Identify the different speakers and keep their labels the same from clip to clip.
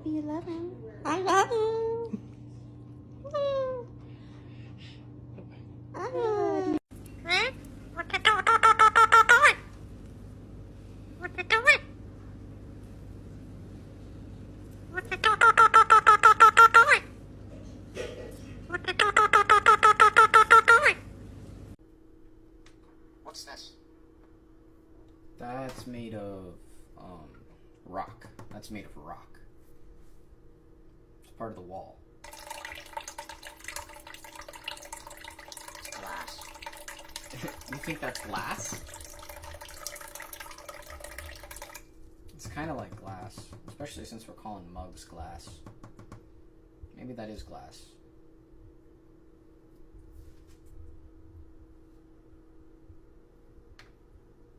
Speaker 1: You love him. I love him. Good.
Speaker 2: What you doing? What you doing? What you doing? What you doing? What's this?
Speaker 3: That's made of rock. That's made of rock. It's part of the wall.
Speaker 2: Glass.
Speaker 3: You think that's glass? It's kind of like glass, especially since we're calling mugs glass. Maybe that is glass.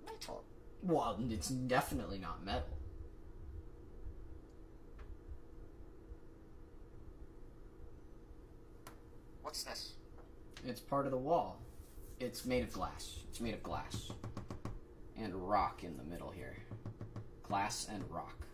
Speaker 2: Metal.
Speaker 3: Well, it's definitely not metal.
Speaker 2: What's this?
Speaker 3: It's part of the wall. It's made of glass. It's made of glass. And rock in the middle here. Glass and rock.